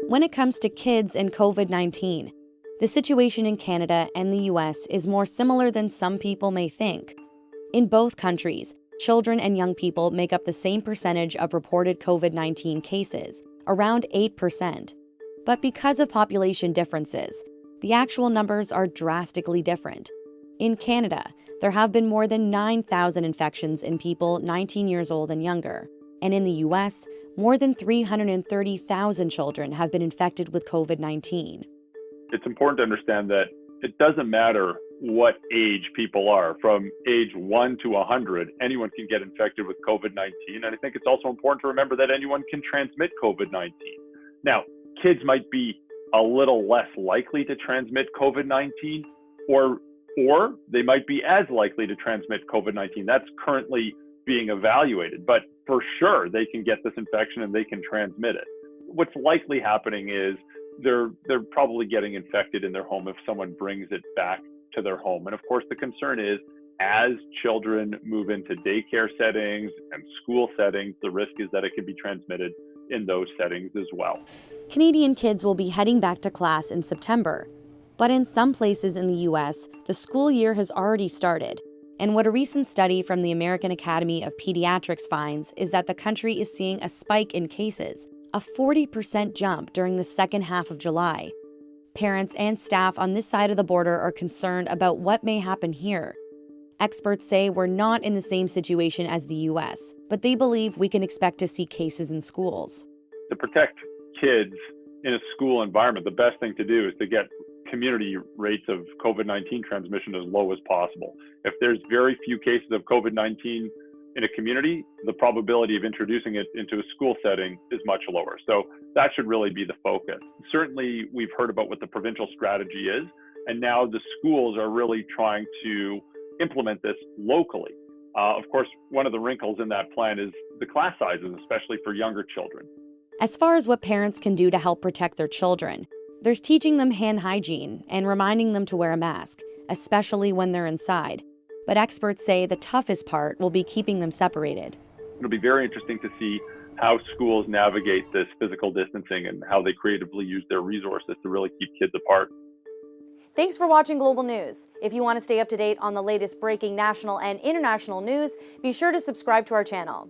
When it comes to kids and COVID-19, the situation in Canada and the US is more similar than some people may think. In both countries, children and young people make up the same percentage of reported COVID-19 cases, around 8%. But because of population differences, the actual numbers are drastically different. In Canada, there have been more than 9,000 infections in people 19 years old and younger. And in the US, more than 330,000 children have been infected with COVID-19. It's important to understand that it doesn't matter what age people are. From age 1 to 100, anyone can get infected with COVID-19. And I think it's also important to remember that anyone can transmit COVID-19. Now, kids might be a little less likely to transmit COVID-19, or they might be as likely to transmit COVID-19. That's currently being evaluated, but for sure they can get this infection and they can transmit it. What's likely happening is they're probably getting infected in their home if someone brings it back to their home. And of course, the concern is as children move into daycare settings and school settings, the risk is that it can be transmitted in those settings as well. Canadian kids will be heading back to class in September. But in some places in the US, the school year has already started. And what a recent study from the American Academy of Pediatrics finds is that the country is seeing a spike in cases, a 40% jump during the second half of July. Parents and staff on this side of the border are concerned about what may happen here. Experts say we're not in the same situation as the US, but they believe we can expect to see cases in schools. To protect kids in a school environment, the best thing to do is to get community rates of COVID-19 transmission as low as possible. If there's very few cases of COVID-19 in a community, the probability of introducing it into a school setting is much lower. So that should really be the focus. Certainly, we've heard about what the provincial strategy is, and now the schools are really trying to implement this locally. Of course, one of the wrinkles in that plan is the class sizes, especially for younger children. As far as what parents can do to help protect their children, there's teaching them hand hygiene and reminding them to wear a mask, especially when they're inside. But experts say the toughest part will be keeping them separated. It'll be very interesting to see how schools navigate this physical distancing and how they creatively use their resources to really keep kids apart. Thanks for watching Global News. If you want to stay up to date on the latest breaking national and international news, be sure to subscribe to our channel.